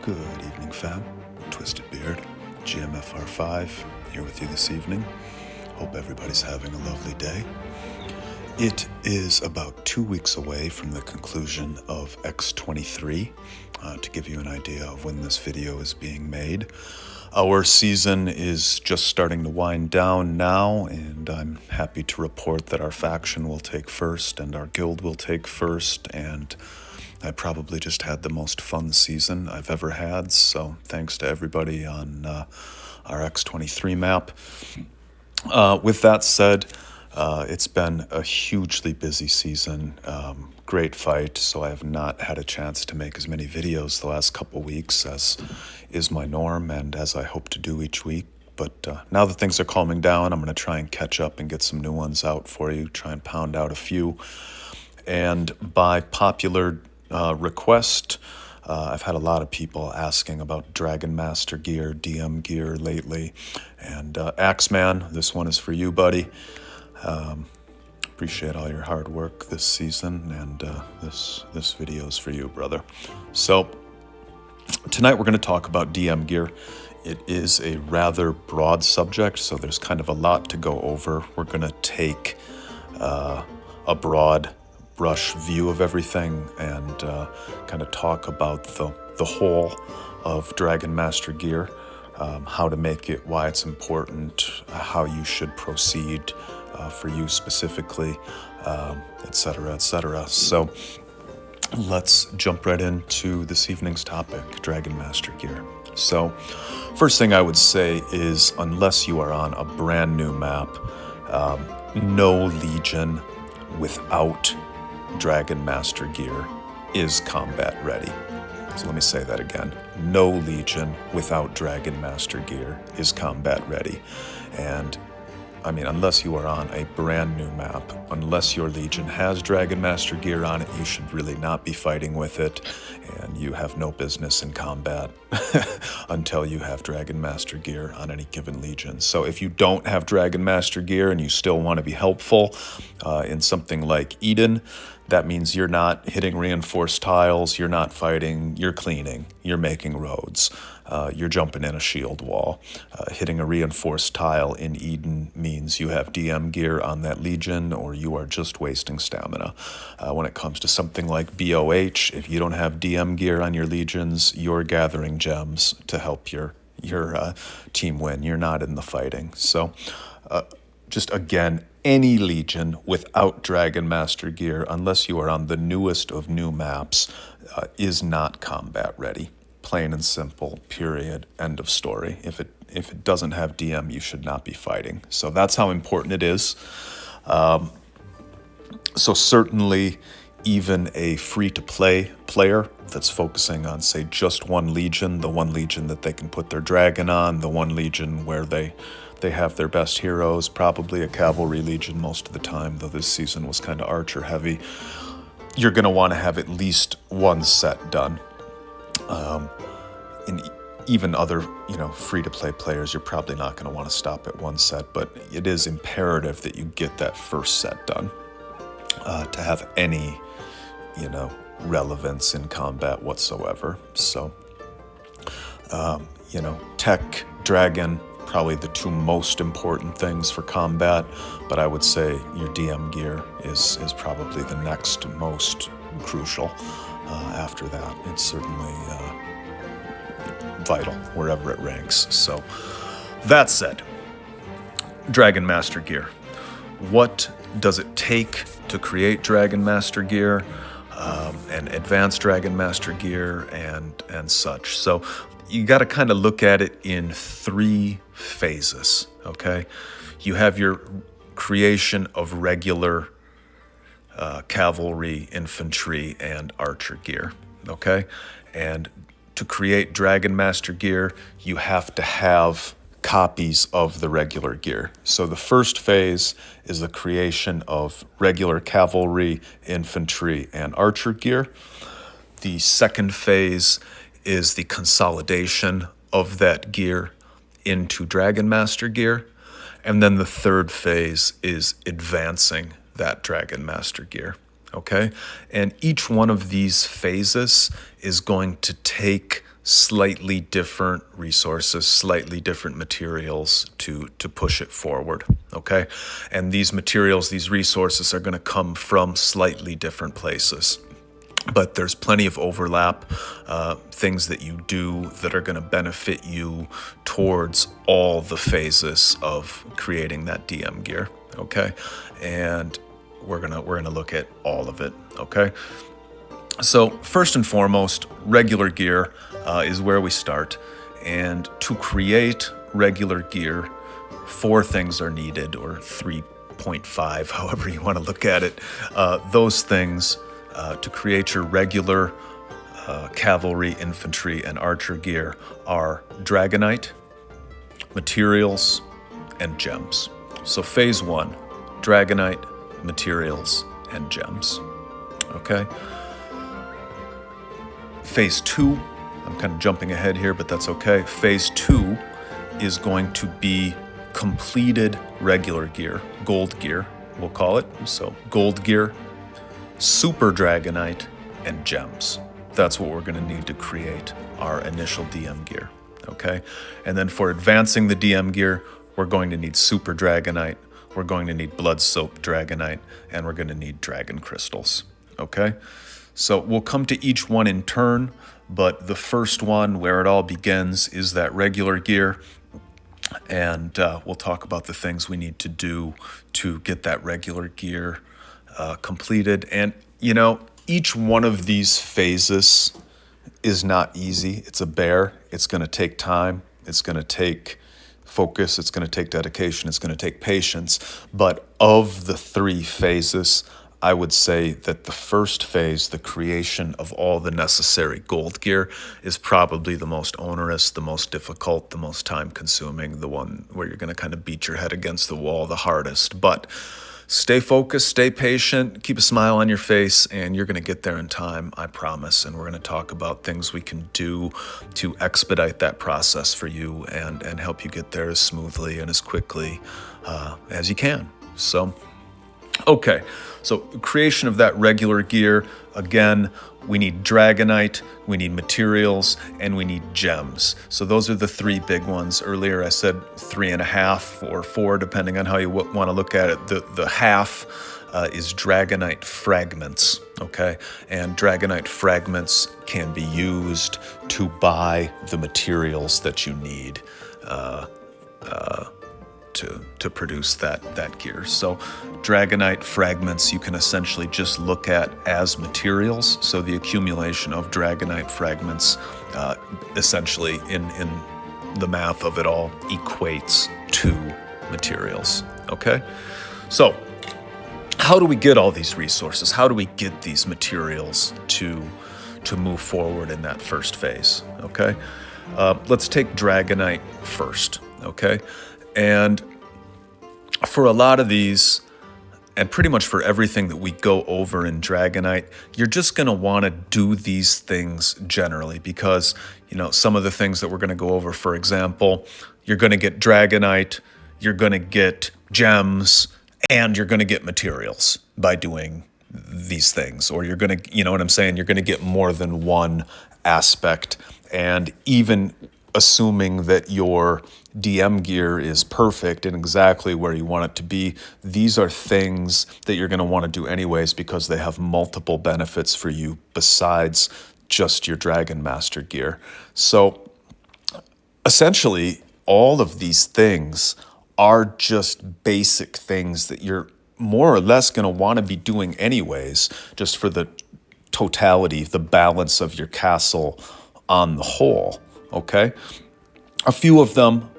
Good evening, fam. Twisted Beard, GMFR5, here with you this evening. Hope everybody's having a lovely day. It is about 2 weeks away from the conclusion of X23. To give you an idea of when this video is being made, our season is just starting to wind down now, and I'm happy to report that our faction will take first and our guild will take first, and I probably just had the most fun season I've ever had, so thanks to everybody on our X23 map. With that said, it's been a hugely busy season, great fight, so I have not had a chance to make as many videos the last couple weeks as is my norm and as I hope to do each week. But now that things are calming down, I'm going to try and catch up and get some new ones out for you, try and pound out a few. And by popular request, I've had a lot of people asking about Dragon Master gear, DM gear lately. And Axeman, this one is for you, buddy. Appreciate all your hard work this season, and this video is for you, brother. So tonight we're going to talk about DM gear. It is a rather broad subject, so there's kind of a lot to go over. We're going to take a broad brush view of everything and kind of talk about the whole of Dragon Master gear, how to make it, why it's important, how you should proceed for you specifically, etc., etc. So let's jump right into this evening's topic, Dragon Master gear. So first thing I would say is, unless you are on a brand new map, no Legion without Dragon Master gear is combat ready. So let me say that again. No Legion without Dragon Master gear is combat ready. And I mean, unless you are on a brand new map, unless your Legion has Dragon Master gear on it, you should really not be fighting with it, and you have no business in combat until you have Dragon Master gear on any given Legion. So if you don't have Dragon Master gear and you still want to be helpful in something like Eden, that means you're not hitting reinforced tiles, you're not fighting, you're cleaning, you're making roads, you're jumping in a shield wall. Hitting a reinforced tile in Eden means you have DM gear on that Legion, or you are just wasting stamina. When it comes to something like BOH, if you don't have DM gear on your Legions, you're gathering gems to help your team win. You're not in the fighting. So just again, any Legion without Dragon Master gear, unless you are on the newest of new maps, is not combat ready. Plain and simple, period, end of story. If it doesn't have DM, you should not be fighting. So that's how important it is. So certainly, even a free-to-play player that's focusing on, say, just one Legion, the one Legion that they can put their dragon on, the one Legion where they have their best heroes, probably a cavalry Legion most of the time, though this season was kind of archer heavy, you're going to want to have at least one set done. In even other, free-to-play players, you're probably not going to want to stop at one set, but it is imperative that you get that first set done to have any, relevance in combat whatsoever. So, tech, dragon, probably the two most important things for combat, but I would say your DM gear is probably the next most crucial. After that, it's certainly vital wherever it ranks. So that said, Dragon Master gear. What does it take to create Dragon Master gear and advanced Dragon Master gear and such? So you got to kind of look at it in three phases, okay? You have your creation of regular cavalry, infantry, and archer gear, okay? And to create Dragon Master gear, you have to have copies of the regular gear. So the first phase is the creation of regular cavalry, infantry, and archer gear. The second phase is the consolidation of that gear into Dragon Master gear. And then the third phase is advancing that Dragon Master gear. Okay? And each one of these phases is going to take slightly different resources, slightly different materials to push it forward, okay? And these materials, these resources are going to come from slightly different places. But there's plenty of overlap, things that you do that are going to benefit you towards all the phases of creating that DM gear, okay? And we're gonna look at all of it, okay? So first and foremost, regular gear is where we start. And to create regular gear, 4 things are needed, or 3.5, however you want to look at it. Those things to create your regular cavalry, infantry, and archer gear are Dragonite, materials, and gems. So phase 1, Dragonite, materials, and gems. Okay? Phase 2, I'm kind of jumping ahead here, but that's okay. Phase 2 is going to be completed regular gear, gold gear, we'll call it. So gold gear, super Dragonite, and gems. That's what we're going to need to create our initial DM gear, okay? And then for advancing the DM gear, we're going to need super Dragonite, we're going to need blood-soaked Dragonite, and we're going to need dragon crystals, okay? So we'll come to each one in turn, but the first one, where it all begins, is that regular gear. And we'll talk about the things we need to do to get that regular gear completed. And, you know, each one of these phases is not easy. It's a bear. It's going to take time. It's going to take focus. It's going to take dedication. It's going to take patience. But of the 3 phases, I would say that the first phase, the creation of all the necessary gold gear, is probably the most onerous, the most difficult, the most time-consuming, the one where you're going to kind of beat your head against the wall the hardest. But stay focused, stay patient, keep a smile on your face, and you're going to get there in time, I promise. And we're going to talk about things we can do to expedite that process for you and help you get there as smoothly and as quickly as you can. So, okay, so creation of that regular gear, again, we need Dragonite, we need materials, and we need gems. So those are the 3 big ones. Earlier I said 3.5 or 4, depending on how you want to look at it. The half is Dragonite fragments, okay? And Dragonite fragments can be used to buy the materials that you need to produce that gear. So Dragonite fragments you can essentially just look at as materials. So the accumulation of Dragonite fragments essentially in the math of it all equates to materials, okay? So how do we get all these resources? How do we get these materials to move forward in that first phase, okay? Let's take Dragonite first, okay? And for a lot of these, and pretty much for everything that we go over in Dragonite, you're just going to want to do these things generally because, you know, some of the things that we're going to go over, for example, you're going to get Dragonite, you're going to get gems, and you're going to get materials by doing these things. Or you're going to, you know what I'm saying? You're going to get more than one aspect. And even assuming that your DM gear is perfect and exactly where you want it to be, these are things that you're going to want to do anyways because they have multiple benefits for you besides just your Dragon Master gear. So essentially, all of these things are just basic things that you're more or less going to want to be doing anyways, just for the totality, the balance of your castle on the whole. Okay, a few of them,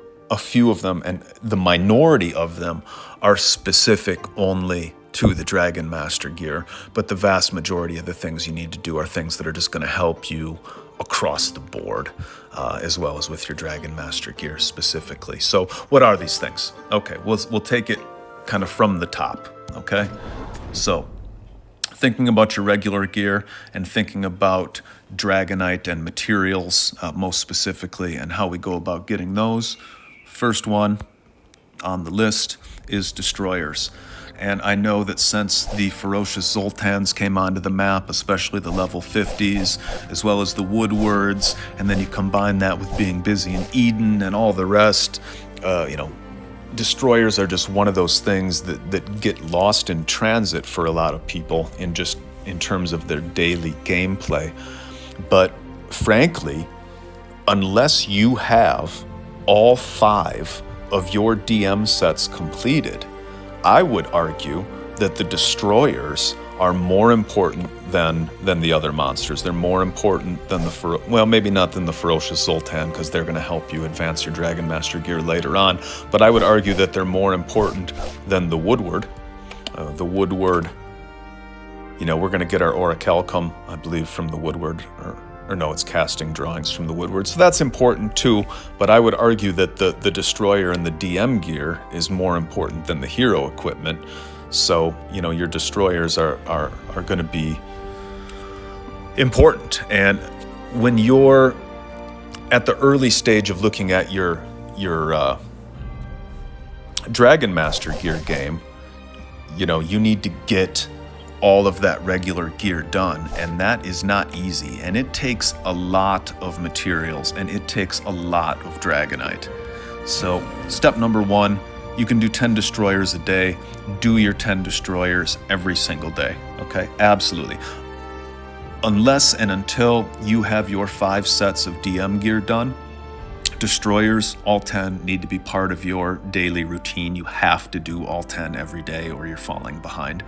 and the minority of them are specific only to the Dragon Master gear, but the vast majority of the things you need to do are things that are just going to help you across the board, as well as with your Dragon Master gear specifically. So what are these things? Okay, we'll take it kind of from the top, okay? So thinking about your regular gear and thinking about Dragonite and materials, most specifically, and how we go about getting those. First one on the list is destroyers. And I know that since the ferocious Zoltans came onto the map, especially the level 50s, as well as the Woodwards, and then you combine that with being busy in Eden and all the rest, destroyers are just one of those things that get lost in transit for a lot of people in terms of their daily gameplay. But frankly, unless you have all 5 of your DM sets completed, I would argue that the destroyers are more important than the other monsters. They're more important than maybe not than the ferocious Zoltan, because they're going to help you advance your Dragon Master gear later on. But I would argue that they're more important than the Woodward. The Woodward, we're going to get our Orichalcum, I believe, from the Woodward, or no, it's casting drawings from the Woodward. So that's important too, but I would argue that the destroyer and the DM gear is more important than the hero equipment. So, your destroyers are going to be important. And when you're at the early stage of looking at your Dragon Master gear game, you need to get all of that regular gear done, and that is not easy, and it takes a lot of materials, and it takes a lot of Dragonite. So step number 1, you can do 10 destroyers a day. Do your 10 destroyers every single day, okay? Absolutely. Unless and until you have your 5 sets of DM gear done, destroyers, all 10, need to be part of your daily routine. You have to do all 10 every day or you're falling behind.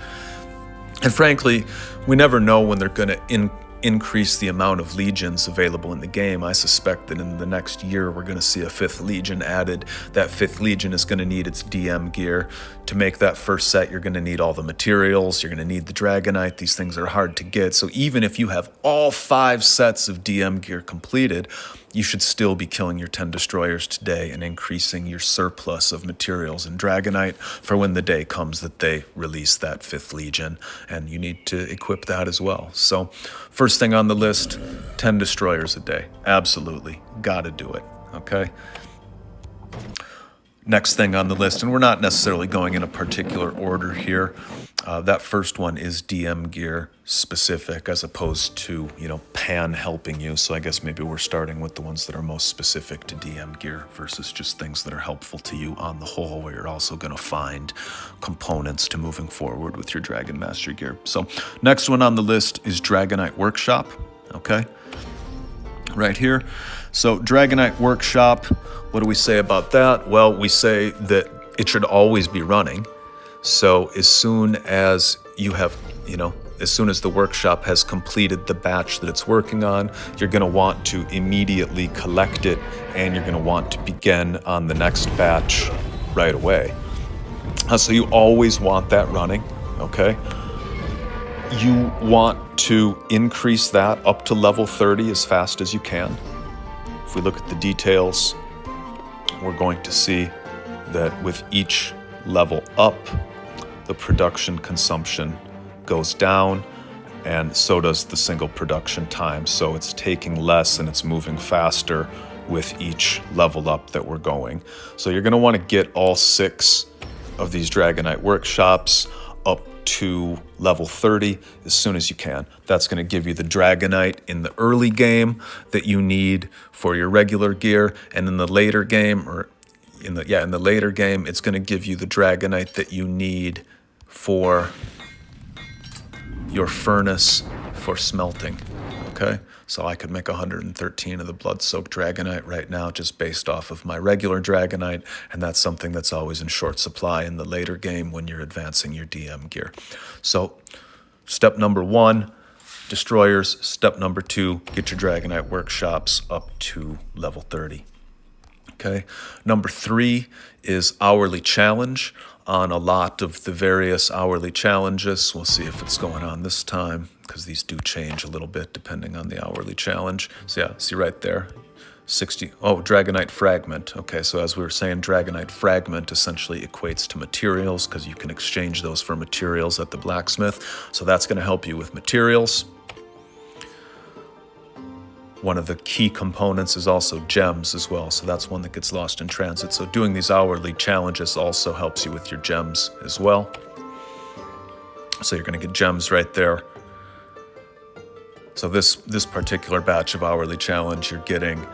And frankly, we never know when they're going to increase the amount of legions available in the game. I suspect that in the next year, we're going to see a 5th legion added. That 5th legion is going to need its DM gear. To make that first set, you're going to need all the materials. You're going to need the Dragonite. These things are hard to get. So even if you have all 5 sets of DM gear completed, you should still be killing your 10 destroyers today and increasing your surplus of materials and Dragonite for when the day comes that they release that 5th legion, and you need to equip that as well. So first thing on the list, 10 destroyers a day. Absolutely. Gotta do it. Okay? Next thing on the list, and we're not necessarily going in a particular order here, that first one is DM gear specific as opposed to, pan helping you. So I guess maybe we're starting with the ones that are most specific to DM gear versus just things that are helpful to you on the whole, where you're also going to find components to moving forward with your Dragon Master gear. So next one on the list is Dragonite Workshop, okay? Right here. So Dragonite Workshop, what do we say about that? Well, we say that it should always be running. So as soon as you have, as soon as the workshop has completed the batch that it's working on, you're going to want to immediately collect it, and you're going to want to begin on the next batch right away. So you always want that running, okay? You want to increase that up to level 30 as fast as you can. If we look at the details, we're going to see that with each level up, the production consumption goes down, and so does the single production time. So it's taking less and it's moving faster with each level up that we're going. So you're going to want to get all 6 of these Dragonite Workshops up to level 30 as soon as you can. That's going to give you the Dragonite in the early game that you need for your regular gear, and in the later game, in the later game, it's going to give you the Dragonite that you need for your furnace for smelting, okay? So I could make 113 of the blood-soaked Dragonite right now just based off of my regular Dragonite, and that's something that's always in short supply in the later game when you're advancing your DM gear. So step number 1, destroyers. Step number 2, get your Dragonite Workshops up to level 30. Okay. Number 3 is hourly challenge. On a lot of the various hourly challenges, we'll see if it's going on this time, because these do change a little bit depending on the hourly challenge. So yeah, see right there, 60. Oh, Dragonite Fragment. Okay, so as we were saying, Dragonite Fragment essentially equates to materials, because you can exchange those for materials at the blacksmith. So that's going to help you with materials. One of the key components is also gems as well, so that's one that gets lost in transit. So doing these hourly challenges also helps you with your gems as well. So you're going to get gems right there. So this particular batch of hourly challenge, you're getting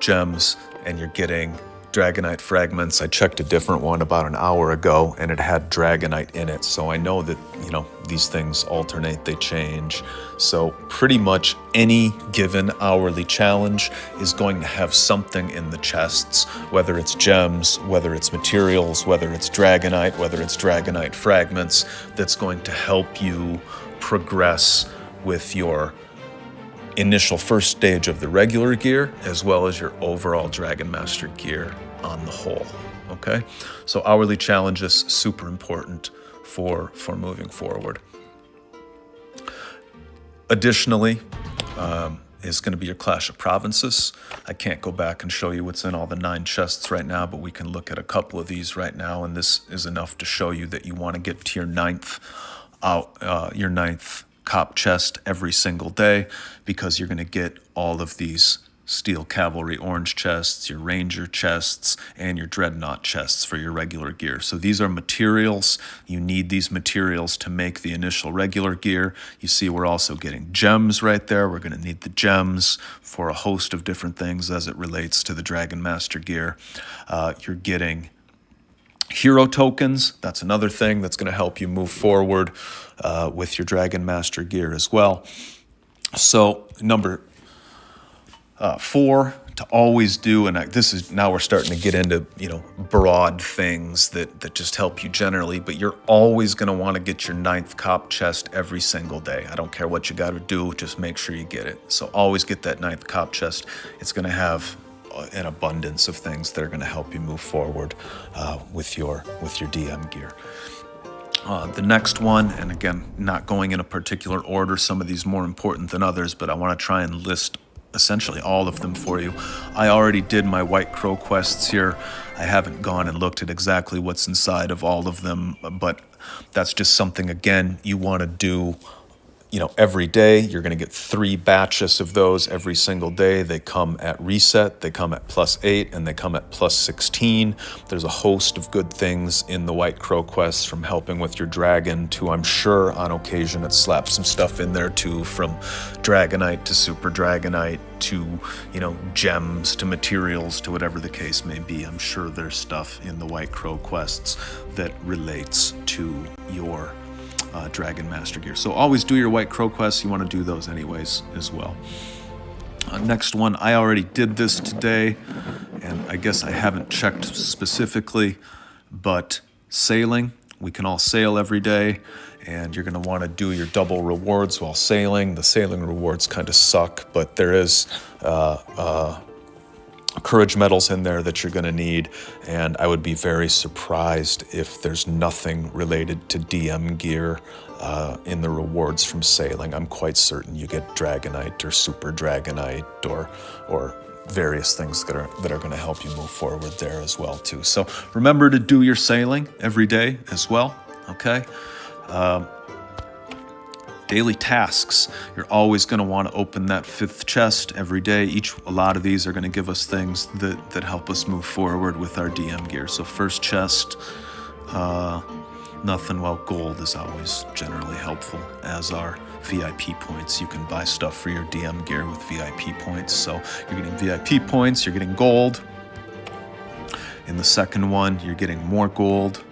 gems and you're getting Dragonite fragments. I checked a different one about an hour ago and it had Dragonite in it. So I know that, you know, these things alternate, they change. So pretty much any given hourly challenge is going to have something in the chests, whether it's gems, whether it's materials, whether it's Dragonite, whether it's Dragonite fragments, that's going to help you progress with your initial first stage of the regular gear, as well as your overall Dragon Master gear on the whole, okay? So hourly challenges, super important for moving forward. Additionally, is going to be your Clash of Provinces. I can't go back and show you what's in all the 9 chests right now, but we can look at a couple of these right now, and this is enough to show you that you want to get to your ninth cop chest every single day, because you're going to get all of these Steel Cavalry orange chests, your Ranger chests, and your Dreadnought chests for your regular gear. So these are materials. You need these materials to make the initial regular gear. You see we're also getting gems right there. We're going to need the gems for a host of different things as it relates to the Dragon Master gear. You're getting hero tokens. That's another thing that's going to help you move forward with your Dragon Master gear as well. So number 4 to always do, and this is now we're starting to get into, you know, broad things that just help you generally, but you're always going to want to get your 9th cop chest every single day. I don't care what you got to do, just make sure you get it. So always get that 9th cop chest. It's going to have an abundance of things that are going to help you move forward with your DM gear. The next one, and again, not going in a particular order, some of these more important than others, but I want to try and list essentially all of them for you. I already did my White Crow quests here. I haven't gone and looked at exactly what's inside of all of them, but that's just something, again, you want to do, you know, every day. You're going to get 3 batches of those every single day. They come at reset, they come at +8, and they come at +16. There's a host of good things in the White Crow quests, from helping with your dragon to, I'm sure on occasion it slaps some stuff in there too, from Dragonite to Super Dragonite to, you know, gems to materials to whatever the case may be. I'm sure there's stuff in the White Crow quests that relates to your Dragon Master gear. So always do your White Crow quests. You want to do those anyways as well. Next one, I already did this today, and I guess I haven't checked specifically, but sailing. We can all sail every day, and you're going to want to do your double rewards while sailing. The sailing rewards kind of suck, but there is courage medals in there that you're going to need, and I would be very surprised if there's nothing related to DM gear in the rewards from sailing. I'm quite certain you get Dragonite or Super Dragonite or various things that are going to help you move forward there as well too. So remember to do your sailing every day as well, okay? Daily tasks. You're always going to want to open that 5th chest every day. A lot of these are going to give us things that help us move forward with our DM gear. So first chest, nothing. Well, gold is always generally helpful, as are VIP points. You can buy stuff for your DM gear with VIP points. So you're getting VIP points, you're getting gold. In the second one, you're getting more gold.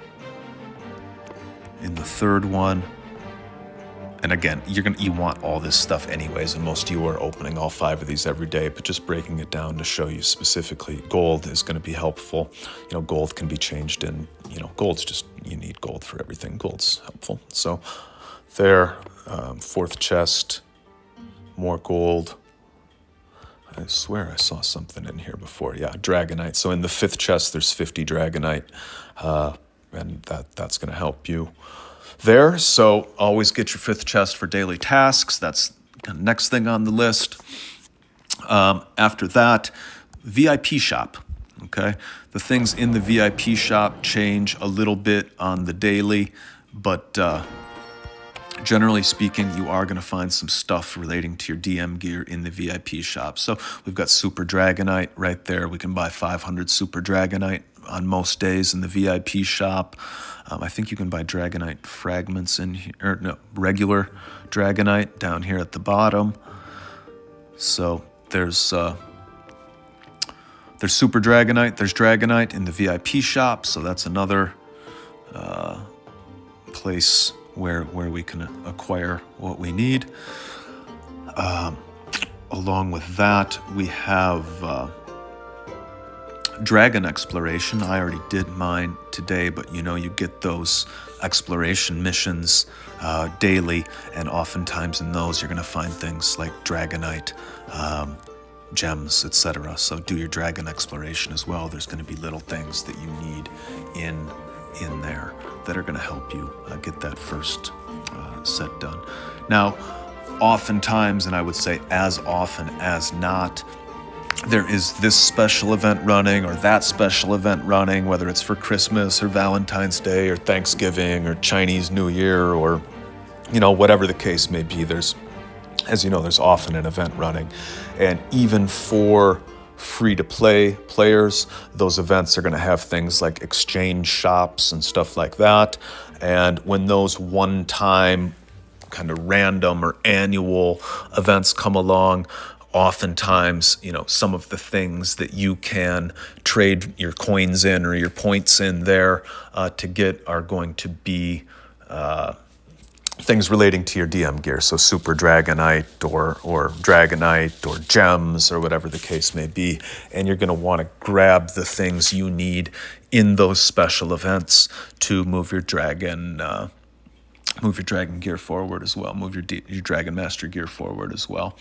In the third one, and again, you want all this stuff anyways, and most of you are opening all 5 of these every day, but just breaking it down to show you specifically, gold is going to be helpful. You know, gold can be changed in, you know, gold's just, you need gold for everything. Gold's helpful. So there, 4th chest, more gold. I swear I saw something in here before. Yeah, Dragonite. So in the 5th chest, there's 50 Dragonite, and that's going to help you there. So always get your 5th chest for daily tasks. That's the next thing on the list. After that, VIP shop. Okay, the things in the VIP shop change a little bit on the daily, but Generally speaking, you are going to find some stuff relating to your DM gear in the VIP shop. So we've got Super Dragonite right there. We can buy 500 Super Dragonite on most days in the VIP shop. I think you can buy Dragonite fragments in here, or no, regular Dragonite down here at the bottom. So there's Super Dragonite, there's Dragonite in the VIP shop. So that's another place where we can acquire what we need. Along with that, we have Dragon Exploration. I already did mine today, but you get those exploration missions daily, and oftentimes in those you're going to find things like Dragonite, gems, etc. So do your Dragon Exploration as well. There's going to be little things that you need in there that are going to help you get that first set done. Now, oftentimes, and I would say as often as not, there is this special event running or that special event running, whether it's for Christmas or Valentine's Day or Thanksgiving or Chinese New Year or, whatever the case may be. There's often an event running. And even for free-to-play players, those events are going to have things like exchange shops and stuff like that. And when those one-time kind of random or annual events come along, oftentimes, some of the things that you can trade your coins in or your points in there to get are going to be things relating to your DM gear. So Super Dragonite or Dragonite or gems or whatever the case may be. And you're going to want to grab the things you need in those special events to move your dragon gear forward as well. Move your Dragon Master gear forward as well.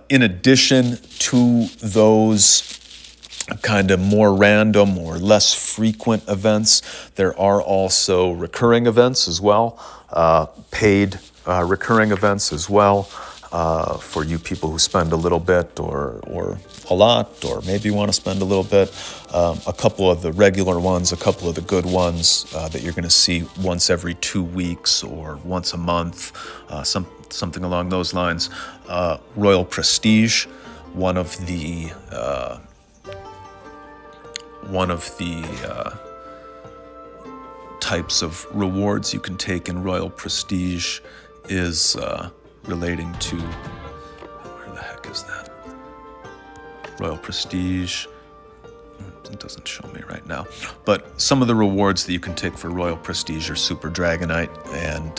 In addition to those kind of more random or less frequent events, there are also recurring events as well, paid recurring events as well, for you people who spend a little bit or a lot, or maybe want to spend a little bit. A couple of the regular ones, a couple of the good ones that you're going to see once every 2 weeks or once a month, something along those lines. Royal Prestige, one of the types of rewards you can take in Royal Prestige is relating to, where the heck is that? Royal Prestige, it doesn't show me right now, but some of the rewards that you can take for Royal Prestige are Super Dragonite and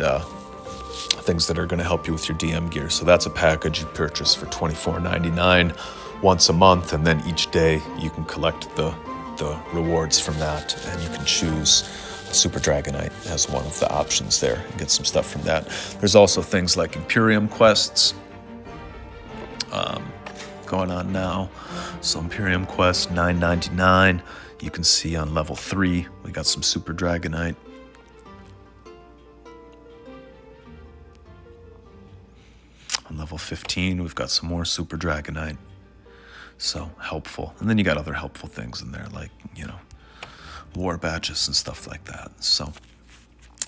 things that are going to help you with your DM gear. So that's a package you purchase for $24.99 once a month, and then each day you can collect the rewards from that, and you can choose Super Dragonite as one of the options there and get some stuff from that. There's also things like Imperium quests going on now. So Imperium quest $9.99. You can see on level 3 we got some Super Dragonite. On level 15 we've got some more Super Dragonite. So helpful. And then you got other helpful things in there like, war badges and stuff like that. So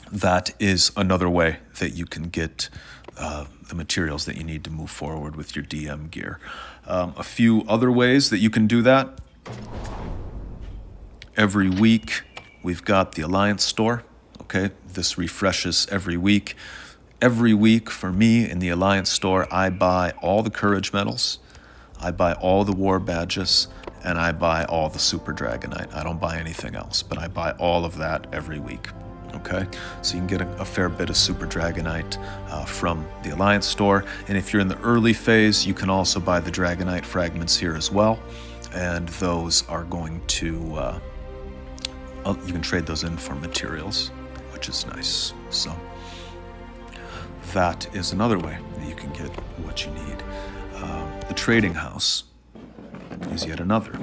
that is another way that you can get the materials that you need to move forward with your DM gear. A few other ways that you can do that. Every week we've got the Alliance store. Okay, this refreshes every week. Every week for me in the Alliance store, I buy all the courage medals, I buy all the war badges, and I buy all the Super Dragonite. I don't buy anything else, but I buy all of that every week. Okay, so you can get a fair bit of Super Dragonite from the Alliance store. And if you're in the early phase, you can also buy the Dragonite fragments here as well. And those are going to, you can trade those in for materials, which is nice. So that is another way that you can get what you need. The trading house is yet another.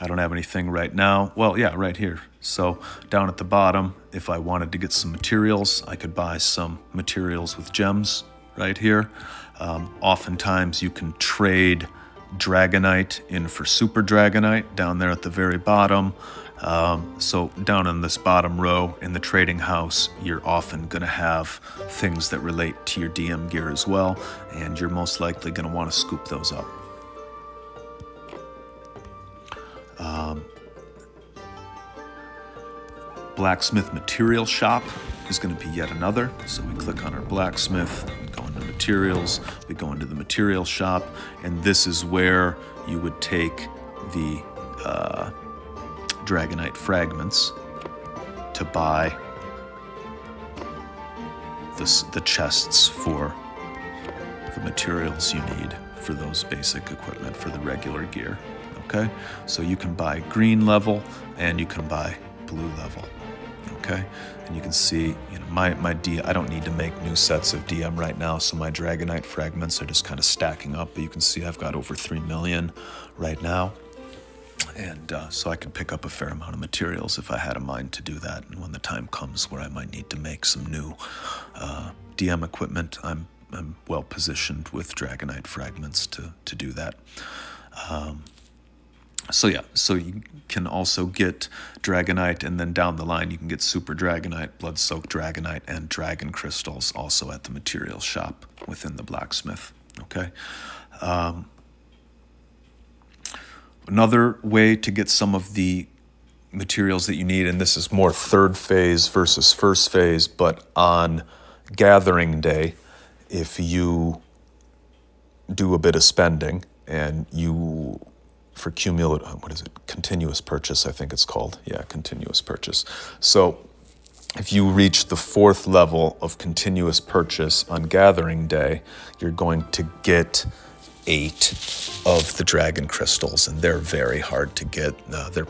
I don't have anything right now. Well, yeah, right here. So down at the bottom, if I wanted to get some materials, I could buy some materials with gems right here. Oftentimes you can trade Dragonite in for Super Dragonite down there at the very bottom. So down in this bottom row in the trading house, you're often going to have things that relate to your DM gear as well, and you're most likely going to want to scoop those up. Blacksmith material shop is going to be yet another. So we click on our blacksmith, we go into materials, we go into the material shop, and this is where you would take the Dragonite fragments to buy the chests for the materials you need for those basic equipment for the regular gear. Okay, so you can buy green level and you can buy blue level. Okay, and you can see, my I don't need to make new sets of DM right now, so my Dragonite fragments are just kind of stacking up. But you can see I've got over 3 million right now, and so I could pick up a fair amount of materials if I had a mind to do that. And when the time comes where I might need to make some new DM equipment, I'm well positioned with Dragonite fragments to do that. So you can also get Dragonite, and then down the line you can get Super Dragonite, Blood-Soaked Dragonite, and Dragon Crystals also at the materials shop within the blacksmith. Okay. Another way to get some of the materials that you need, and this is more third phase versus first phase, but on gathering day, if you do a bit of spending and you for continuous purchase, I think it's called. Yeah, continuous purchase. So if you reach the 4th level of continuous purchase on gathering day, you're going to get 8 of the dragon crystals, and they're very hard to get. They're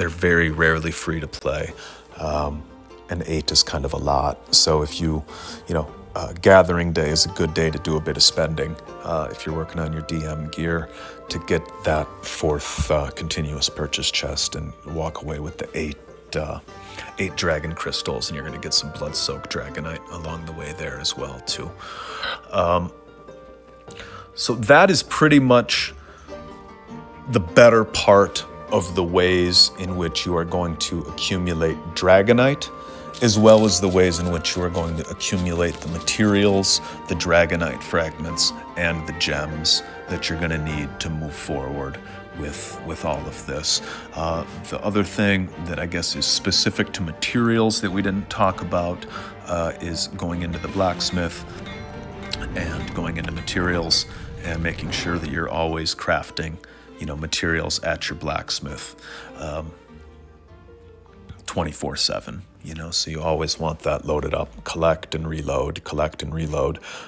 very rarely free to play. And 8 is kind of a lot. So if gathering day is a good day to do a bit of spending if you're working on your DM gear, to get that 4th continuous purchase chest and walk away with the 8 dragon crystals, and you're going to get some blood-soaked dragonite along the way there as well too. So that is pretty much the better part of the ways in which you are going to accumulate dragonite, as well as the ways in which you are going to accumulate the materials, the dragonite fragments, and the gems that you're going to need to move forward with all of this. The other thing that I guess is specific to materials that we didn't talk about is going into the blacksmith and going into materials and making sure that you're always crafting, materials at your blacksmith 24/7. So you always want that loaded up, collect and reload,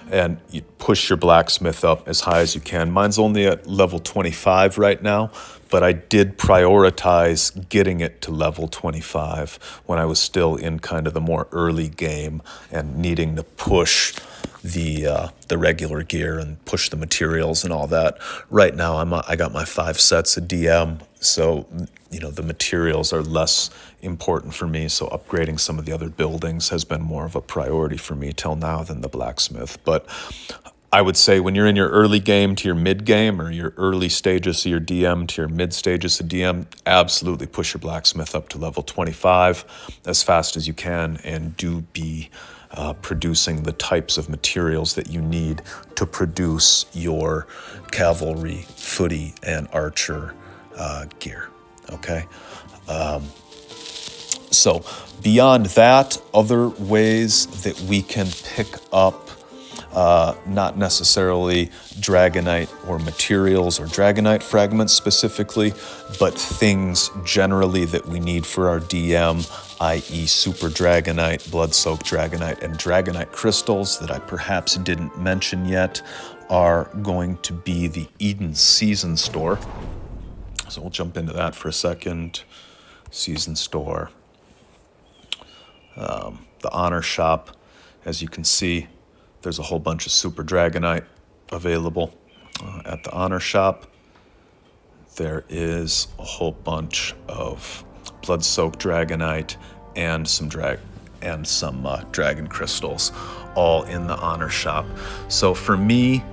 and you push your blacksmith up as high as you can. Mine's only at level 25 right now, but I did prioritize getting it to level 25 when I was still in kind of the more early game and needing to push the regular gear and push the materials and all that. Right now I got my 5 sets of DM, so the materials are less important for me, so upgrading some of the other buildings has been more of a priority for me till now than the blacksmith. But I would say when you're in your early game to your mid game, or your early stages of your DM to your mid stages of DM, absolutely push your blacksmith up to level 25 as fast as you can, and do be producing the types of materials that you need to produce your cavalry, footy, and archer gear. Okay. So beyond that, other ways that we can pick up not necessarily dragonite or materials or dragonite fragments specifically, but things generally that we need for our DM, i.e. super dragonite, blood-soaked dragonite, and dragonite crystals that I perhaps didn't mention yet, are going to be the Eden Season Store. So we'll jump into that for a second. Season Store. The Honor Shop, as you can see, there's a whole bunch of Super Dragonite available at the Honor Shop. There is a whole bunch of Blood-Soaked Dragonite and some Dragon Crystals, all in the Honor Shop. So for me,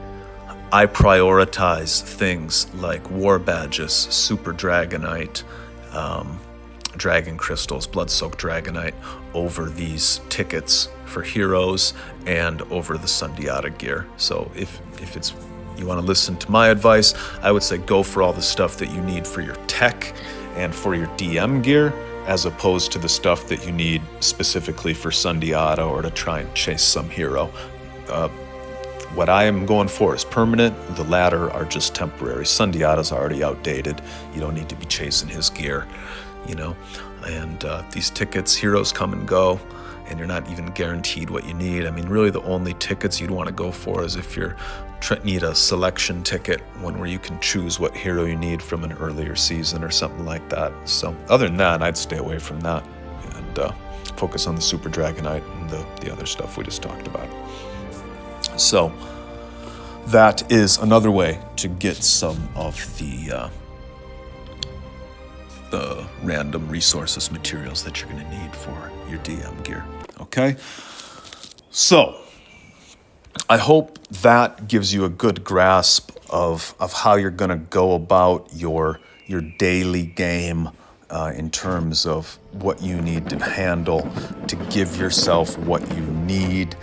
I prioritize things like war badges, super dragonite, dragon crystals, blood-soaked dragonite over these tickets for heroes and over the Sundiata gear. So if it's you want to listen to my advice, I would say go for all the stuff that you need for your tech and for your DM gear, as opposed to the stuff that you need specifically for Sundiata or to try and chase some hero. What I am going for is permanent. The latter are just temporary. Sundiata's already outdated. You don't need to be chasing his gear, you know. And these tickets, heroes come and go, and you're not even guaranteed what you need. I mean, really the only tickets you'd want to go for is if you need a selection ticket, one where you can choose what hero you need from an earlier season or something like that. So other than that, I'd stay away from that and focus on the Super Dragonite and the other stuff we just talked about. So that is another way to get some of the random resources, materials that you're going to need for your DM gear. Okay? So I hope that gives you a good grasp of how you're going to go about your daily game in terms of what you need to handle to give yourself what you need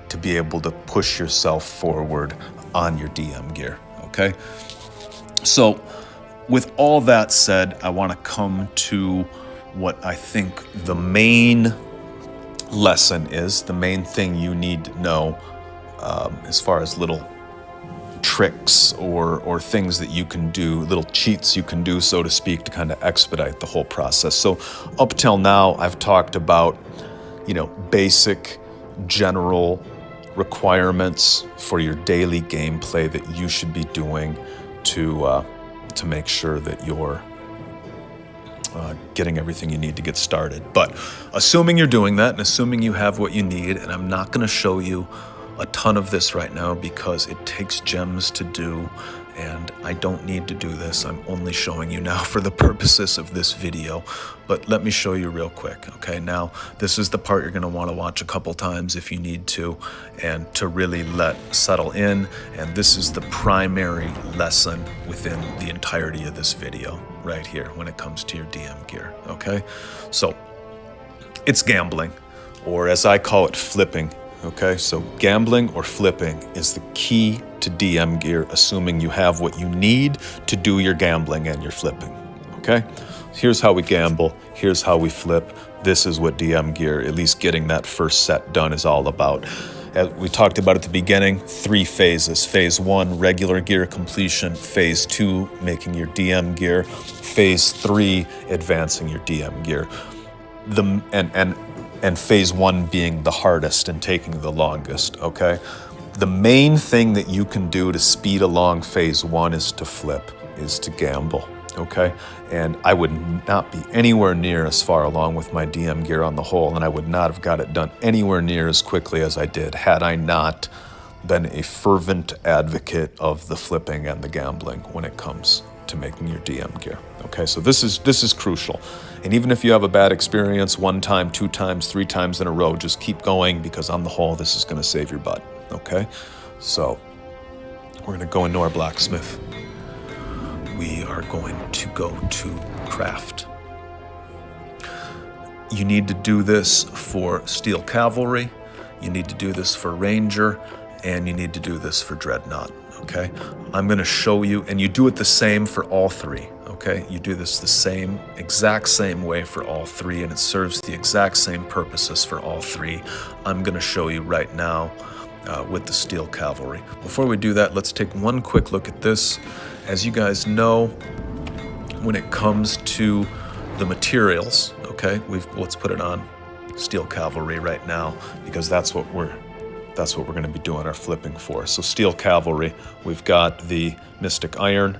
to be able to push yourself forward on your DM gear, okay? So with all that said, I want to come to what I think the main lesson is, the main thing you need to know as far as little tricks or things that you can do, little cheats you can do, so to speak, to kind of expedite the whole process. So up till now, I've talked about, basic general requirements for your daily gameplay that you should be doing to make sure that you're getting everything you need to get started. But assuming you're doing that and assuming you have what you need, and I'm not going to show you a ton of this right now because it takes gems to do, and I don't need to do this. I'm only showing you now for the purposes of this video, but let me show you real quick. Okay, now this is the part you're going to want to watch a couple times if you need to, and to really let settle in, and this is the primary lesson within the entirety of this video right here when it comes to your DM gear. Okay, so it's gambling, or as I call it, flipping. Okay, so gambling or flipping is the key to DM gear, assuming you have what you need to do your gambling and your flipping. Okay, here's how we gamble, here's how we flip. This is what DM gear, at least getting that first set done, is all about. As we talked about at the beginning, 3 phases. Phase 1, regular gear completion. Phase 2, making your DM gear. Phase 3, advancing your DM gear. And phase 1 being the hardest and taking the longest, okay? The main thing that you can do to speed along phase 1 is to flip, is to gamble, okay? And I would not be anywhere near as far along with my DM gear on the whole, and I would not have got it done anywhere near as quickly as I did had I not been a fervent advocate of the flipping and the gambling when it comes to making your DM gear. Okay, so this is crucial. And even if you have a bad experience 1 time, 2 times, 3 times in a row, just keep going, because on the whole, this is going to save your butt. Okay, so we're going to go into our blacksmith. We are going to go to craft. You need to do this for steel cavalry, you need to do this for ranger, and you need to do this for dreadnought. Okay, I'm going to show you, and you do it the same for all 3. Okay, you do this the exact same way for all 3, and it serves the exact same purposes for all 3. I'm going to show you right now with the steel cavalry. Before we do that, let's take one quick look at this. As you guys know, when it comes to the materials, okay, let's put it on steel cavalry right now, because that's what we're going to be doing our flipping for. So steel cavalry, we've got the mystic iron,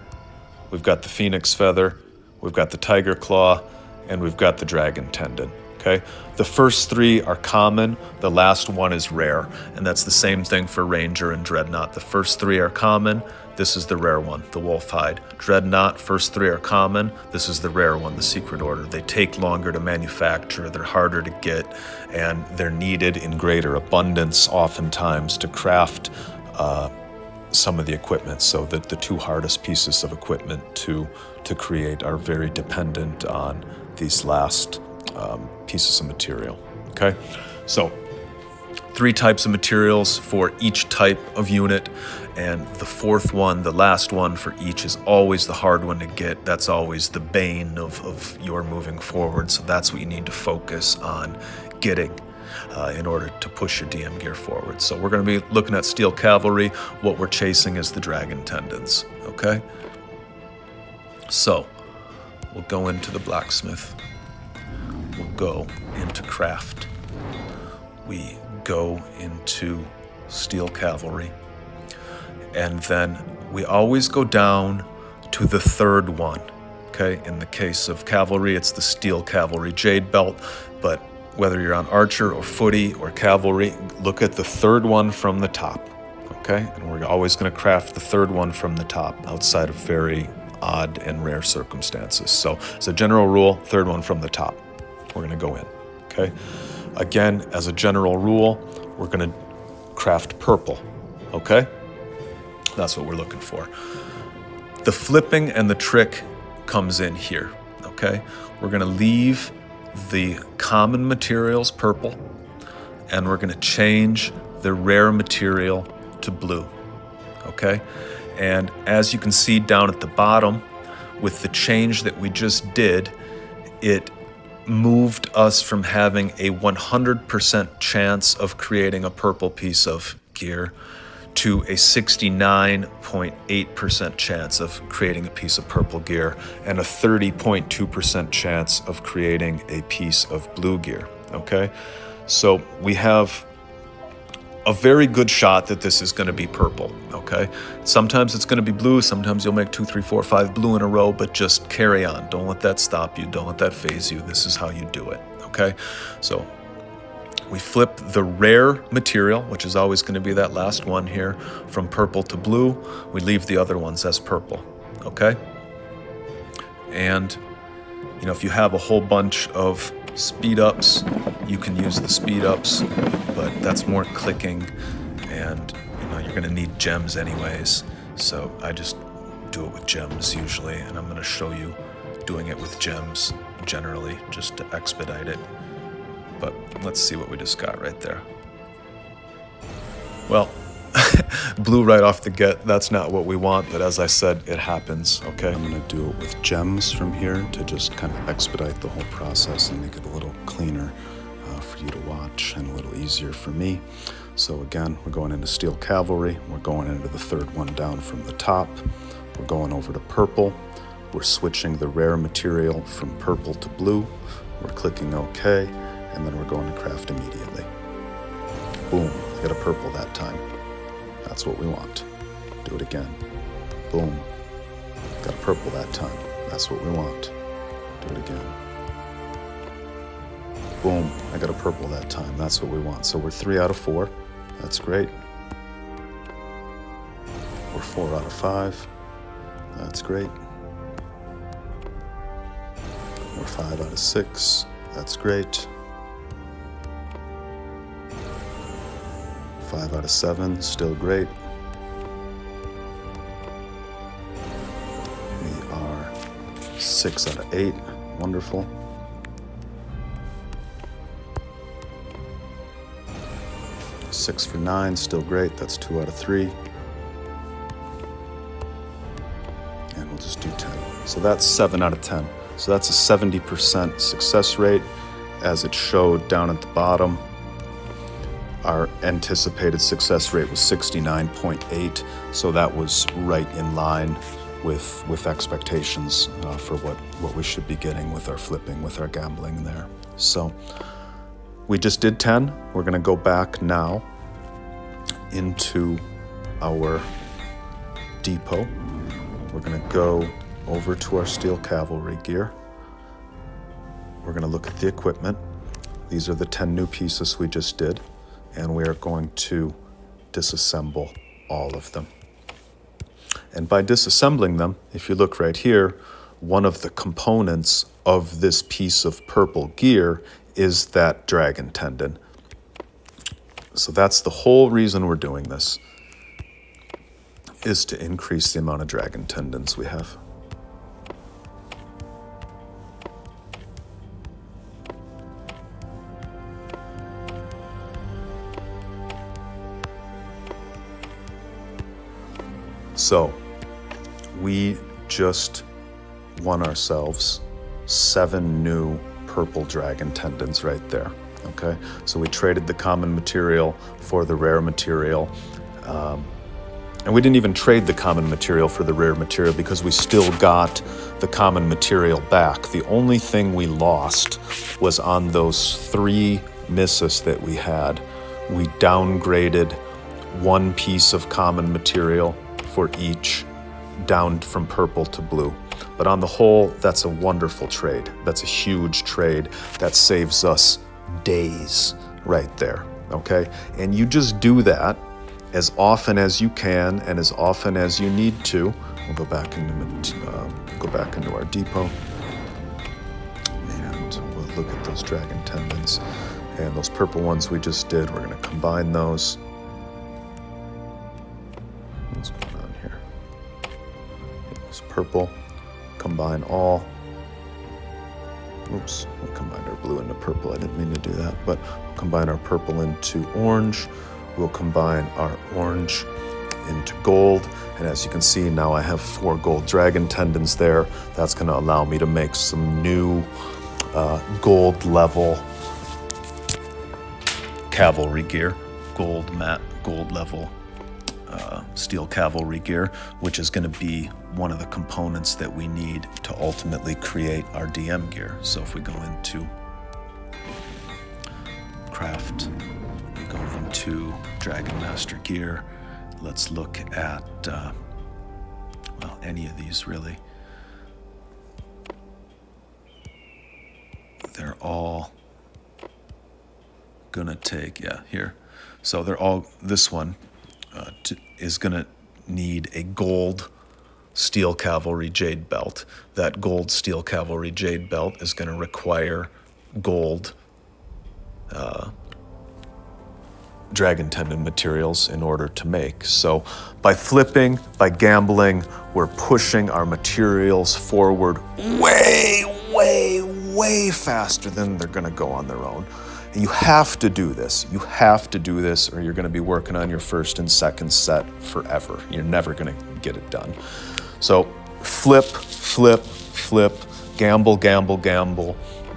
we've got the phoenix feather, we've got the tiger claw, and we've got the dragon tendon. Okay, the first 3 are common, the last one is rare, and that's the same thing for ranger and dreadnought. The first 3 are common, this is the rare one, the wolf hide. Dreadnought, first 3 are common, this is the rare one, the secret order. They take longer to manufacture, they're harder to get, and they're needed in greater abundance oftentimes to craft some of the equipment, so that the two hardest pieces of equipment to create are very dependent on these last pieces of material. Okay, so 3 types of materials for each type of unit, and the fourth one, the last one for each, is always the hard one to get. That's always the bane of your moving forward, so that's what you need to focus on getting in order to push your DM gear forward. So we're going to be looking at steel cavalry. What we're chasing is the dragon tendons, okay? So we'll go into the blacksmith. We'll go into craft. We go into steel cavalry. And then we always go down to the third one, okay? In the case of cavalry, it's the steel cavalry jade belt, but whether you're on archer or footy or cavalry, look at the third one from the top, okay? And we're always going to craft the third one from the top outside of very odd and rare circumstances. So as a general rule, third one from the top, we're going to go in, okay? Again, as a general rule, we're going to craft purple, okay? That's what we're looking for. The flipping and the trick comes in here, okay? We're going to leave the common materials purple, and we're going to change the rare material to blue, okay? And as you can see down at the bottom, with the change that we just did, it moved us from having a 100% chance of creating a purple piece of gear to a 69.8% chance of creating a piece of purple gear and a 30.2% chance of creating a piece of blue gear, okay? So we have a very good shot that this is going to be purple, okay? Sometimes it's going to be blue, sometimes you'll make 2, 3, 4, 5 blue in a row, but just carry on. Don't let that stop you, don't let that phase you. This is how you do it, okay? So we flip the rare material, which is always going to be that last one here, from purple to blue. We leave the other ones as purple, okay? And, you know, if you have a whole bunch of speed ups, you can use the speed ups, but that's more clicking, and, you know, you're going to need gems anyways. So I just do it with gems usually, and I'm going to show you doing it with gems generally just to expedite it. But let's see what we just got right there. Well, blue right off the get, that's not what we want, but as I said, it happens, okay? I'm gonna do it with gems from here to just kind of expedite the whole process and make it a little cleaner for you to watch and a little easier for me. So again, we're going into steel cavalry, we're going into the third one down from the top, we're going over to purple, we're switching the rare material from purple to blue, we're clicking OK, and then we're going to craft immediately. Boom, I got a purple that time. That's what we want. Do it again. Boom, got a purple that time. That's what we want. Do it again. Boom, I got a purple that time. That's what we want. So we're 3 out of 4. That's great. We're 4 out of 5. That's great. We're 5 out of 6. That's great. 5 out of 7, still great. We are 6 out of 8, wonderful. 6 for 9, still great, that's 2 out of 3. And we'll just do 10. So that's 7 out of 10. So that's a 70% success rate, as it showed down at the bottom. Our anticipated success rate was 69.8, so that was right in line with expectations for what we should be getting with our flipping, with our gambling there. So we just did 10. We're going to go back now into our depot. We're going to go over to our steel cavalry gear. We're going to look at the equipment. These are the 10 new pieces we just did, and we are going to disassemble all of them. And by disassembling them, if you look right here, one of the components of this piece of purple gear is that dragon tendon. So that's the whole reason we're doing this. is to increase the amount of dragon tendons we have. So we just won ourselves 7 new purple dragon tendons right there. Okay, so we traded the common material for the rare material. And we didn't even trade the common material for the rare material because we still got the common material back. The only thing we lost was on those 3 misses that we had. We downgraded 1 piece of common material for each, down from purple to blue. But on the whole, that's a wonderful trade. That's a huge trade that saves us days right there, okay? And you just do that as often as you can and as often as you need to. We'll go back into our depot, and we'll look at those dragon tendons. And those purple ones we just did, we're gonna combine those. What's going on here? It was purple, combine all. Oops, we combined our blue into purple. I didn't mean to do that, but we'll combine our purple into orange. We'll combine our orange into gold. And as you can see, now I have 4 gold dragon tendons there. That's gonna allow me to make some new gold level cavalry gear, gold level steel cavalry gear, which is going to be one of the components that we need to ultimately create our DM gear. So if we go into craft, we go into Dragon Master gear, let's look at, well, any of these really. They're all gonna take, yeah, here. So they're all, this one is gonna need a gold steel cavalry jade belt. That gold steel cavalry jade belt is gonna require gold dragon tendon materials in order to make. So by flipping, by gambling, we're pushing our materials forward way faster than they're gonna go on their own. You have to do this. You have to do this, or you're going to be working on your first and second set forever. You're never going to get it done. So flip, gamble.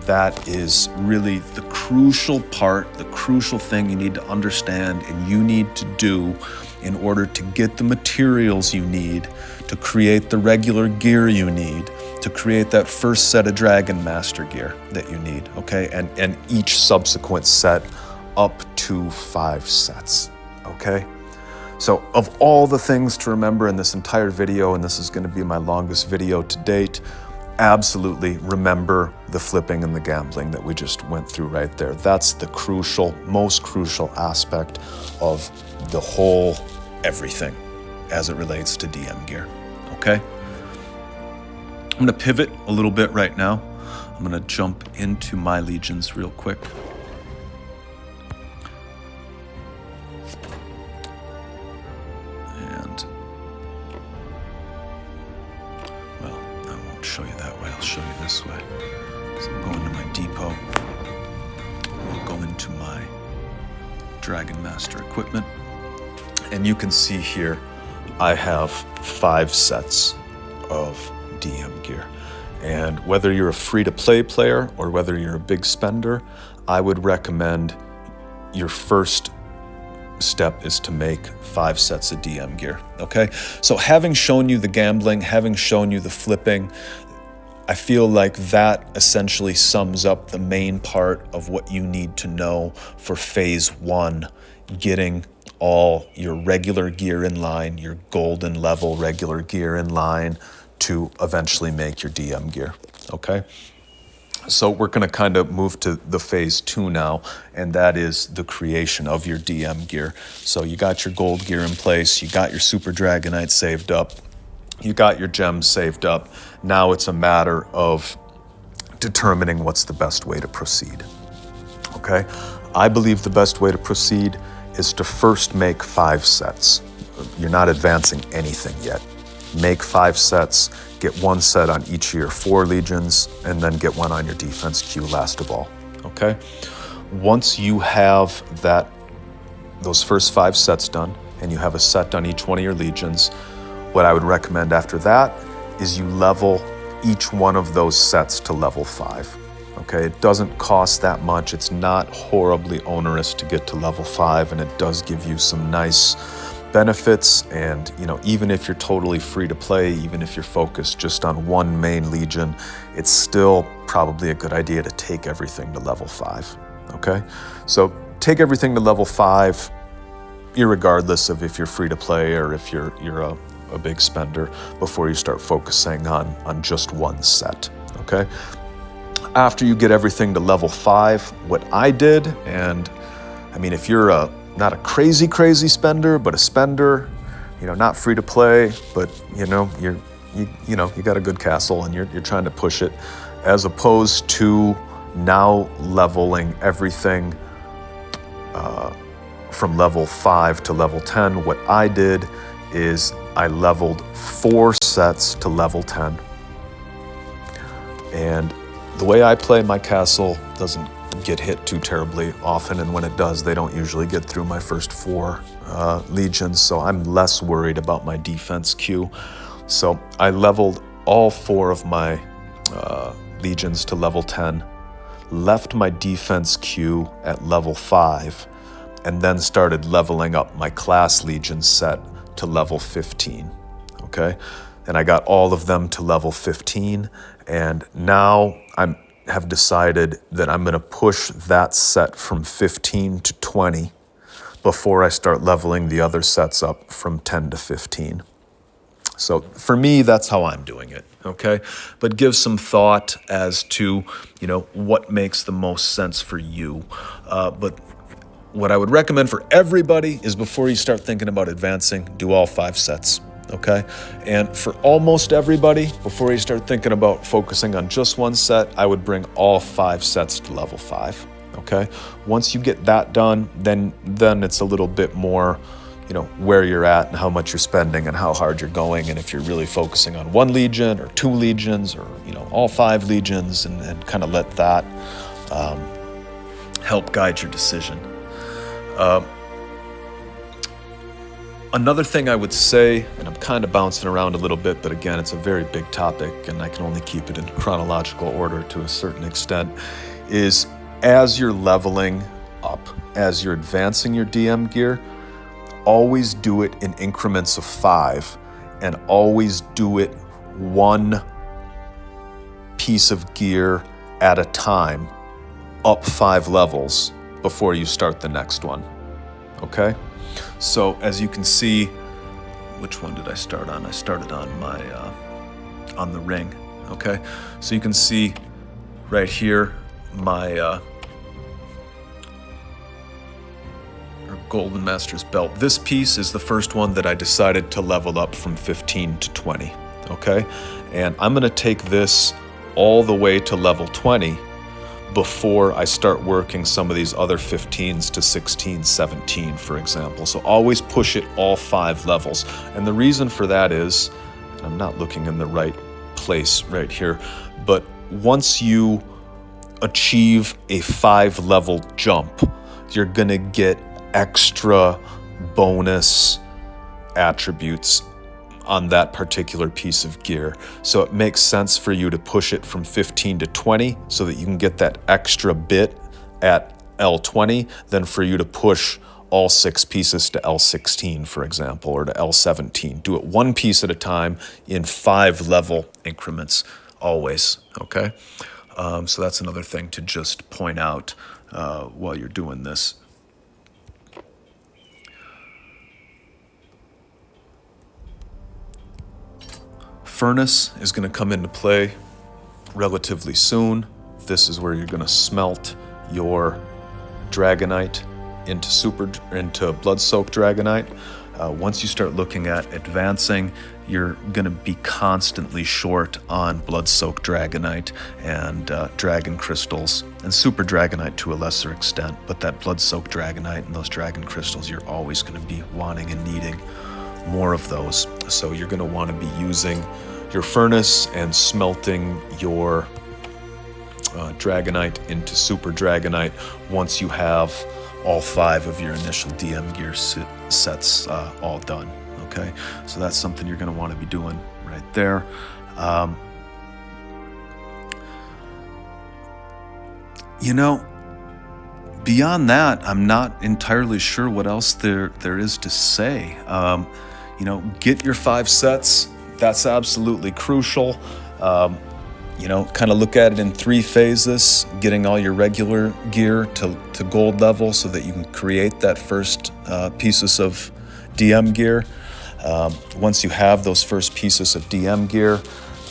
That is really the crucial part, the crucial thing you need to understand and you need to do in order to get the materials you need to create the regular gear you need to create that first set of Dragon Master gear that you need, okay? And each subsequent set up to 5 sets, okay? So of all the things to remember in this entire video, and this is gonna be my longest video to date, absolutely remember the flipping and the gambling that we just went through right there. That's the crucial, most crucial aspect of the whole everything as it relates to DM gear, okay? I'm gonna pivot a little bit right now. I'm gonna jump into my legions real quick. And, well, I won't show you that way, I'll show you this way. So I'm going to my depot. We'll go into my Dragon Master equipment. And you can see here, I have 5 sets of DM gear. And whether you're a free-to-play player or whether you're a big spender, I would recommend your first step is to make 5 sets of DM gear, okay? So having shown you the gambling, having shown you the flipping, I feel like that essentially sums up the main part of what you need to know for phase 1, getting all your regular gear in line, your golden level regular gear in line to eventually make your DM gear, okay? So we're gonna kind of move to the phase 2 now, and that is the creation of your DM gear. So you got your gold gear in place, you got your Super Dragonite saved up, you got your gems saved up. Now it's a matter of determining what's the best way to proceed, okay? I believe the best way to proceed is to first make 5 sets, you're not advancing anything yet. Make 5 sets, get 1 set on each of your 4 legions, and then get 1 on your defense queue last of all, okay? Once you have those first 5 sets done, and you have a set on each one of your legions, what I would recommend after that is you level each one of those sets to level 5, okay? It doesn't cost that much. It's not horribly onerous to get to level 5, and it does give you some nice benefits. And even if you're totally free to play, even if you're focused just on one main legion, it's still probably a good idea to take everything to level 5, okay? So take everything to level 5, irregardless of if you're free to play or if you're a big spender, before you start focusing on just one set, okay? After you get everything to level 5, what I did, and I mean, if you're not a crazy spender, but a spender, not free to play, but you got a good castle and you're trying to push it, as opposed to now leveling everything from level 5 to level 10, what I did is I leveled 4 sets to level 10. And the way I play, my castle doesn't get hit too terribly often, and when it does, they don't usually get through my first 4 legions, so I'm less worried about my defense queue. So I leveled all 4 of my legions to level 10, left my defense queue at level 5, and then started leveling up my class legion set to level 15, okay? And I got all of them to level 15, and now I have decided that I'm gonna push that set from 15 to 20 before I start leveling the other sets up from 10 to 15. So for me, that's how I'm doing it, okay? But give some thought as to, what makes the most sense for you. But what I would recommend for everybody is, before you start thinking about advancing, do all 5 sets, okay? And for almost everybody, before you start thinking about focusing on just one set, I would bring all 5 sets to level 5, okay? Once you get that done, then it's a little bit more, where you're at and how much you're spending and how hard you're going, and if you're really focusing on 1 legion or 2 legions or, all 5 legions, and kind of let that help guide your decision. Another thing I would say, and I'm kind of bouncing around a little bit, but again, it's a very big topic and I can only keep it in chronological order to a certain extent, is as you're leveling up, as you're advancing your DM gear, always do it in increments of 5, and always do it 1 piece of gear at a time, up 5 levels before you start the next one, okay? So as you can see, which one did I start on? I started on my, on the ring, okay? So you can see right here, my Golden Master's belt. This piece is the first one that I decided to level up from 15 to 20, okay? And I'm gonna take this all the way to level 20 before I start working some of these other 15s to 16, 17, for example. So always push it all 5 levels. And the reason for that is, and I'm not looking in the right place right here, but once you achieve a 5-level jump, you're gonna get extra bonus attributes on that particular piece of gear. So it makes sense for you to push it from 15 to 20 so that you can get that extra bit at L20 than for you to push all 6 pieces to L16, for example, or to L17. Do it 1 piece at a time in 5-level increments always, okay? So that's another thing to just point out while you're doing this. Furnace is going to come into play relatively soon. This is where you're going to smelt your Dragonite into blood-soaked Dragonite. Once you start looking at advancing, you're going to be constantly short on blood-soaked Dragonite and dragon crystals, and super Dragonite to a lesser extent, but that blood-soaked Dragonite and those dragon crystals you're always going to be wanting and needing. more of those. So you're going to want to be using your furnace and smelting your Dragonite into Super Dragonite once you have all 5 of your initial DM gear sets all done. Okay, so that's something you're going to want to be doing right there. You know, beyond that, I'm not entirely sure what else there is to say. You know, get your 5 sets. That's absolutely crucial. You know, kind of look at it in 3 phases, getting all your regular gear to gold level so that you can create that first pieces of DM gear. Once you have those first pieces of DM gear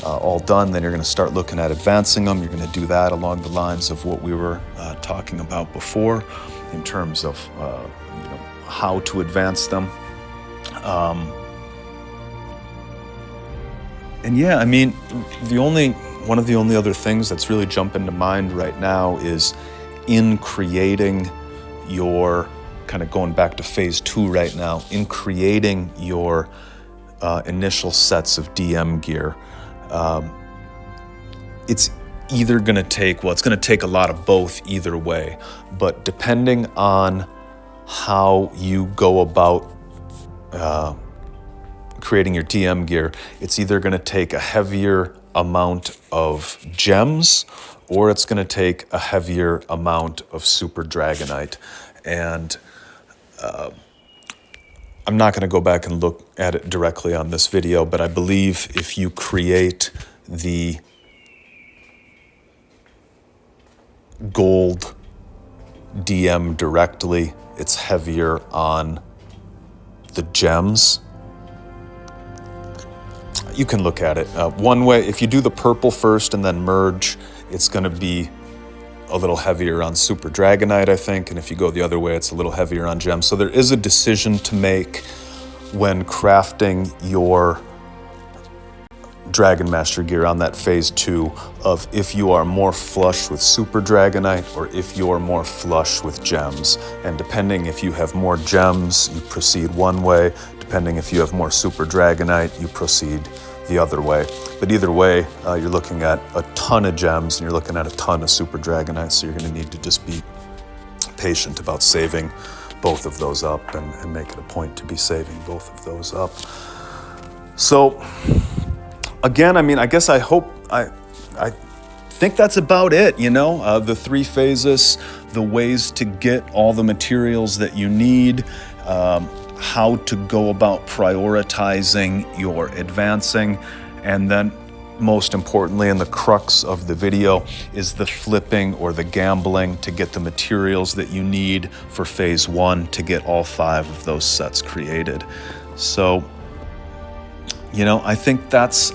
all done, then you're going to start looking at advancing them. You're going to do that along the lines of what we were talking about before in terms of you know, how to advance them. And yeah, I mean, one of the only other things that's really jumping to mind right now is in creating your, kind of going back to phase 2 right now, in creating your initial sets of DM gear. It's either going to take, well, it's going to take a lot of both either way, but depending on how you go about creating your DM gear, it's either going to take a heavier amount of gems or it's going to take a heavier amount of Super Dragonite. And I'm not going to go back and look at it directly on this video, but I believe if you create the gold DM directly, it's heavier on the gems. You can look at it one way. If you do the purple first and then merge, it's going to be a little heavier on Super Dragonite, I think. And if you go the other way, it's a little heavier on gems. So there is a decision to make when crafting your Dragon Master gear on that phase 2 of if you are more flush with Super Dragonite or if you are more flush with gems. And depending if you have more gems, you proceed one way. Depending if you have more Super Dragonite, you proceed the other way. But either way, you're looking at a ton of gems and you're looking at a ton of Super Dragonite, so you're going to need to just be patient about saving both of those up and make it a point to be saving both of those up. So again, I mean, I guess I think that's about it, you know, the 3 phases, the ways to get all the materials that you need, how to go about prioritizing your advancing, and then most importantly, and the crux of the video, is the flipping or the gambling to get the materials that you need for phase 1 to get all 5 of those sets created. So, you know, I think that's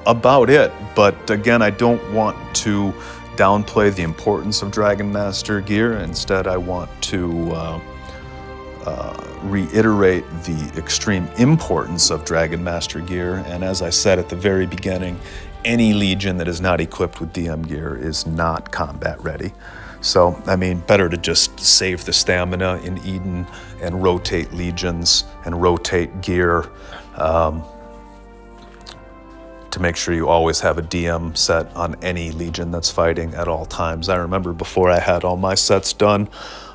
about it. But again, I don't want to downplay the importance of Dragon Master gear. Instead, I want to reiterate the extreme importance of Dragon Master gear. And as I said at the very beginning, any legion that is not equipped with DM gear is not combat ready. So, I mean, better to just save the stamina in Eden and rotate legions and rotate gear to make sure you always have a DM set on any legion that's fighting at all times. I remember before I had all my sets done,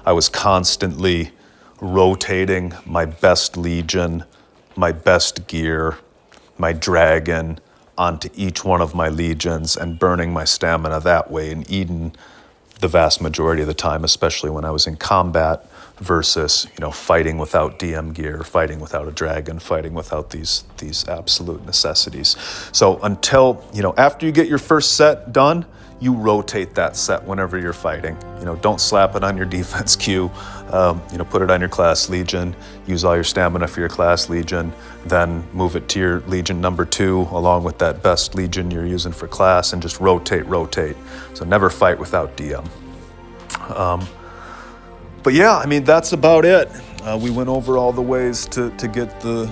I was constantly rotating my best legion, my best gear, my dragon onto each one of my legions and burning my stamina that way in Eden the vast majority of the time, especially when I was in combat versus, you know, fighting without DM gear, fighting without a dragon, fighting without these absolute necessities. So until, you know, after you get your first set done, you rotate that set whenever you're fighting. You know, don't slap it on your defense queue. You know, put it on your class legion, use all your stamina for your class legion, then move it to your legion number 2 along with that best legion you're using for class, and just rotate. So never fight without DM. But yeah, I mean, that's about it. We went over all the ways to get the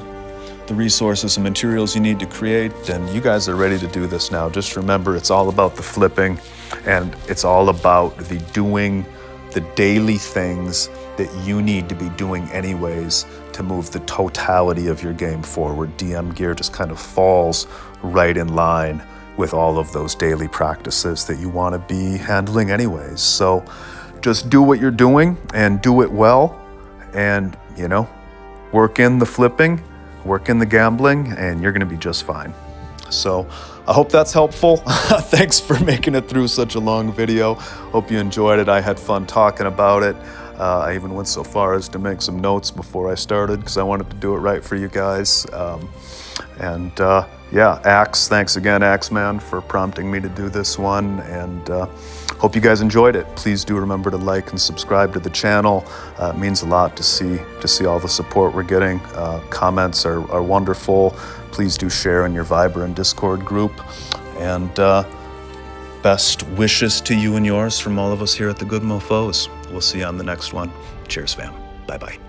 resources and materials you need to create, and you guys are ready to do this now. Just remember, it's all about the flipping, and it's all about the doing the daily things that you need to be doing anyways to move the totality of your game forward. DM gear just kind of falls right in line with all of those daily practices that you want to be handling anyways. So just do what you're doing and do it well, and work in the flipping, work in the gambling, and you're going to be just fine. So I hope that's helpful. Thanks for making it through such a long video. Hope you enjoyed it. I had fun talking about it. I even went so far as to make some notes before I started because I wanted to do it right for you guys. Yeah, Axe, thanks again, Axeman, for prompting me to do this one, and hope you guys enjoyed it. Please do remember to like and subscribe to the channel. It means a lot to see all the support we're getting. Comments are wonderful. Please do share in your Viber and Discord group, and best wishes to you and yours from all of us here at the GoodMoFos. We'll see you on the next one. Cheers, fam. Bye-bye.